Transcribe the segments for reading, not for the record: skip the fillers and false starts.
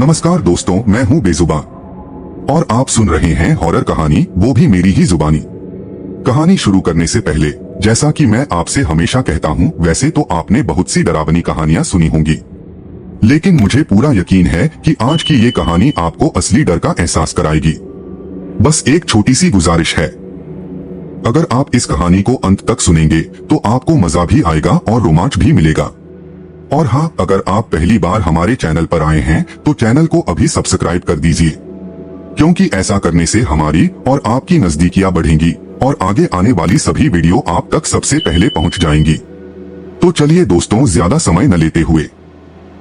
नमस्कार दोस्तों, मैं हूं बेजुबां और आप सुन रहे हैं हॉरर कहानी, वो भी मेरी ही जुबानी। कहानी शुरू करने से पहले, जैसा कि मैं आपसे हमेशा कहता हूं, वैसे तो आपने बहुत सी डरावनी कहानियां सुनी होंगी, लेकिन मुझे पूरा यकीन है कि आज की ये कहानी आपको असली डर का एहसास कराएगी। बस एक छोटी सी गुजारिश है, अगर आप इस कहानी को अंत तक सुनेंगे तो आपको मजा भी आएगा और रोमांच भी मिलेगा। और हाँ, अगर आप पहली बार हमारे चैनल पर आए हैं तो चैनल को अभी सब्सक्राइब कर दीजिए, क्योंकि ऐसा करने से हमारी और आपकी नजदीकियां बढ़ेंगी और आगे आने वाली सभी वीडियो आप तक सबसे पहले पहुंच जाएंगी। तो चलिए दोस्तों, ज्यादा समय न लेते हुए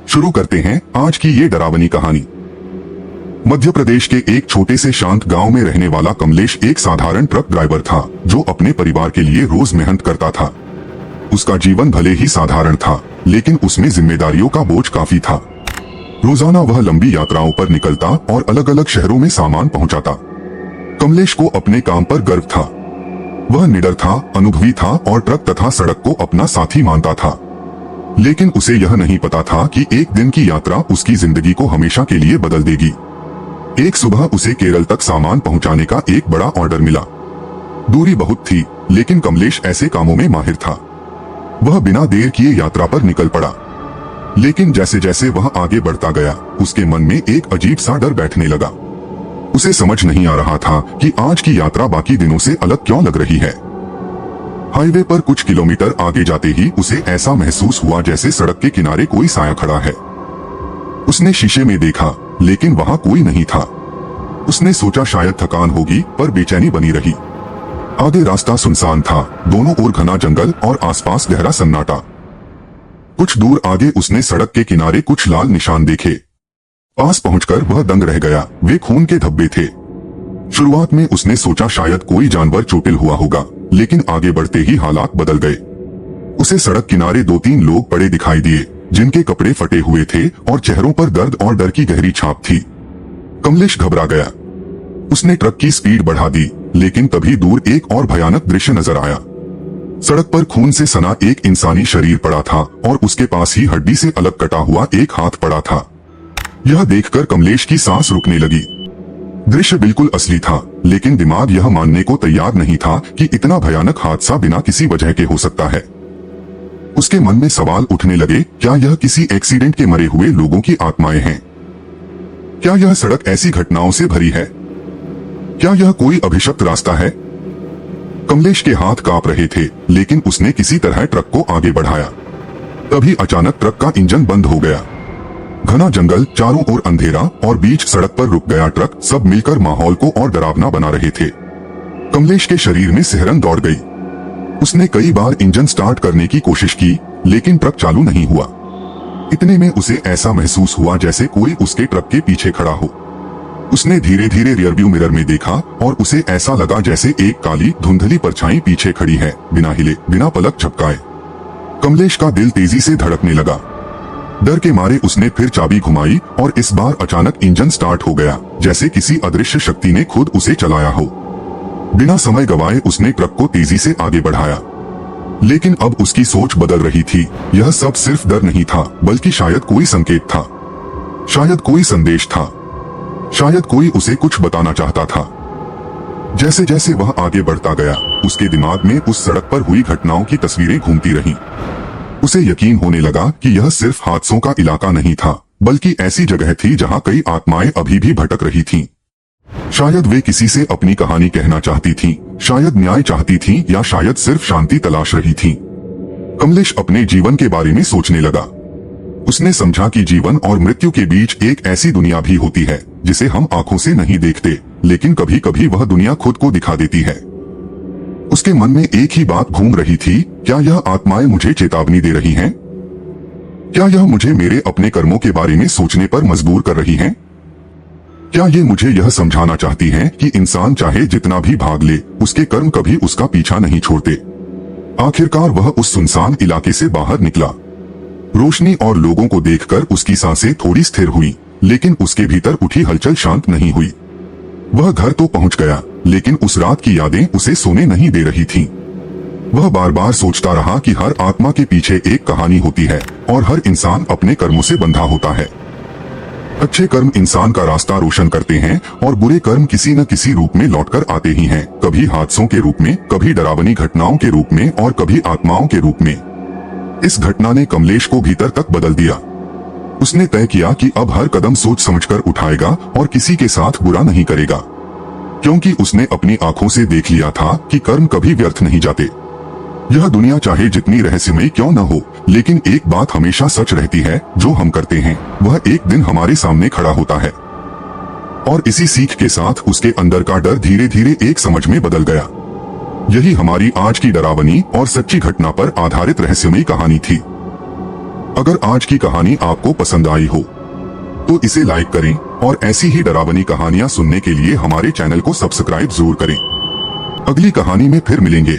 शुरू करते हैं आज की ये डरावनी कहानी। मध्य प्रदेश के एक छोटे से शांत गांव में रहने वाला कमलेश एक साधारण ट्रक ड्राइवर था, जो अपने परिवार के लिए रोज मेहनत करता था। उसका जीवन भले ही साधारण था, लेकिन उसमें जिम्मेदारियों का बोझ काफी था। रोजाना वह लंबी यात्राओं पर निकलता और अलग अलग शहरों में सामान पहुंचाता। कमलेश को अपने काम पर गर्व था। वह निडर था, अनुभवी था और ट्रक तथा सड़क को अपना साथी मानता था। लेकिन उसे यह नहीं पता था कि एक दिन की यात्रा उसकी जिंदगी को हमेशा के लिए बदल देगी। एक सुबह उसे केरल तक सामान पहुंचाने का एक बड़ा ऑर्डर मिला। दूरी बहुत थी, लेकिन कमलेश ऐसे कामों में माहिर था। वह बिना देर किए यात्रा पर निकल पड़ा। लेकिन जैसे जैसे वह आगे बढ़ता गया, उसके मन में एक अजीब सा डर बैठने लगा। उसे समझ नहीं आ रहा था कि आज की यात्रा बाकी दिनों से अलग क्यों लग रही है। हाईवे पर कुछ किलोमीटर आगे जाते ही उसे ऐसा महसूस हुआ जैसे सड़क के किनारे कोई साया खड़ा है। उसने शीशे में देखा, लेकिन वहां कोई नहीं था। उसने सोचा शायद थकान होगी, पर बेचैनी बनी रही। आगे रास्ता सुनसान था, दोनों ओर घना जंगल और आसपास गहरा सन्नाटा। कुछ दूर आगे उसने सड़क के किनारे कुछ लाल निशान देखे। पास पहुंचकर वह दंग रह गया, वे खून के धब्बे थे। शुरुआत में उसने सोचा शायद कोई जानवर चोटिल हुआ होगा, लेकिन आगे बढ़ते ही हालात बदल गए। उसे सड़क किनारे 2-3 लोग पड़े दिखाई दिए, जिनके कपड़े फटे हुए थे और चेहरों पर दर्द और डर की गहरी छाप थी। कमलेश घबरा गया। उसने ट्रक की स्पीड बढ़ा दी, लेकिन तभी दूर एक और भयानक दृश्य नजर आया। सड़क पर खून से सना एक इंसानी शरीर पड़ा था और उसके पास ही हड्डी से अलग कटा हुआ एक हाथ पड़ा था। यह देखकर कमलेश की सांस रुकने लगी। दृश्य बिल्कुल असली था, लेकिन दिमाग यह मानने को तैयार नहीं था कि इतना भयानक हादसा बिना किसी वजह के हो सकता है। उसके मन में सवाल उठने लगे, क्या यह किसी एक्सीडेंट के मरे हुए लोगों की आत्माएं हैं? क्या यह सड़क ऐसी घटनाओं से भरी है? क्या यह कोई अभिशप्त रास्ता है? कमलेश के हाथ कांप रहे थे, लेकिन उसने किसी तरह ट्रक को आगे बढ़ाया। तभी अचानक ट्रक का इंजन बंद हो गया। घना जंगल, चारों ओर अंधेरा और बीच सड़क पर रुक गया ट्रक, सब मिलकर माहौल को और डरावना बना रहे थे। कमलेश के शरीर में सिहरन दौड़ गई। उसने कई बार इंजन स्टार्ट करने की कोशिश की, लेकिन ट्रक चालू नहीं हुआ। इतने में उसे ऐसा महसूस हुआ जैसे कोई उसके ट्रक के पीछे खड़ा हो। उसने धीरे धीरे रियरव्यू मिरर में देखा और उसे ऐसा लगा जैसे एक काली धुंधली परछाई पीछे खड़ी है, बिना हिले, बिना पलक झपकाए। कमलेश का दिल तेजी से धड़कने लगा। डर के मारे उसने फिर चाबी घुमाई और इस बार अचानक इंजन स्टार्ट हो गया, जैसे किसी अदृश्य शक्ति ने खुद उसे चलाया हो। बिना समय गवाए उसने ट्रक को तेजी से आगे बढ़ाया। लेकिन अब उसकी सोच बदल रही थी। यह सब सिर्फ डर नहीं था, बल्कि शायद कोई संकेत था, शायद कोई संदेश था, शायद कोई उसे कुछ बताना चाहता था। जैसे जैसे वह आगे बढ़ता गया, उसके दिमाग में उस सड़क पर हुई घटनाओं की तस्वीरें घूमती रहीं। उसे यकीन होने लगा कि यह सिर्फ हादसों का इलाका नहीं था, बल्कि ऐसी जगह थी जहां कई आत्माएं अभी भी भटक रही थीं। शायद वे किसी से अपनी कहानी कहना चाहती थीं, शायद न्याय चाहती थीं, या शायद सिर्फ शांति तलाश रही थीं। कमलेश अपने जीवन के बारे में सोचने लगा। उसने समझा कि जीवन और मृत्यु के बीच एक ऐसी दुनिया भी होती है जिसे हम आंखों से नहीं देखते, लेकिन कभी कभी वह दुनिया खुद को दिखा देती है। उसके मन में एक ही बात घूम रही थी, क्या यह आत्माएं मुझे चेतावनी दे रही हैं? क्या यह मुझे मेरे अपने कर्मों के बारे में सोचने पर मजबूर कर रही हैं? क्या ये मुझे यह समझाना चाहती हैं कि इंसान चाहे जितना भी भाग ले, उसके कर्म कभी उसका पीछा नहीं छोड़ते? आखिरकार वह उस सुनसान इलाके से बाहर निकला। रोशनी और लोगों को देखकर उसकी सांसें थोड़ी स्थिर हुई, लेकिन उसके भीतर उठी हलचल शांत नहीं हुई। वह घर तो पहुंच गया, लेकिन उस रात की यादें उसे सोने नहीं दे रही थीं। वह बार बार सोचता रहा कि हर आत्मा के पीछे एक कहानी होती है और हर इंसान अपने कर्मों से बंधा होता है। अच्छे कर्म इंसान का रास्ता रोशन करते हैं और बुरे कर्म किसी न किसी रूप में लौटकर आते ही हैं, कभी हादसों के रूप में, कभी डरावनी घटनाओं के रूप में और कभी आत्माओं के रूप में। इस घटना ने कमलेश को भीतर तक बदल दिया। उसने तय किया कि अब हर कदम सोच समझकर उठाएगा और किसी के साथ बुरा नहीं करेगा, क्योंकि उसने अपनी आंखों से देख लिया था कि कर्म कभी व्यर्थ नहीं जाते। यह दुनिया चाहे जितनी रहस्यमय क्यों न हो, लेकिन एक बात हमेशा सच रहती है, जो हम करते हैं वह एक दिन हमारे सामने खड़ा होता है। और इसी सीख के साथ उसके अंदर का डर धीरे धीरे एक समझ में बदल गया। यही हमारी आज की डरावनी और सच्ची घटना पर आधारित रहस्यमयी कहानी थी। अगर आज की कहानी आपको पसंद आई हो तो इसे लाइक करें और ऐसी ही डरावनी कहानियां सुनने के लिए हमारे चैनल को सब्सक्राइब जरूर करें। अगली कहानी में फिर मिलेंगे।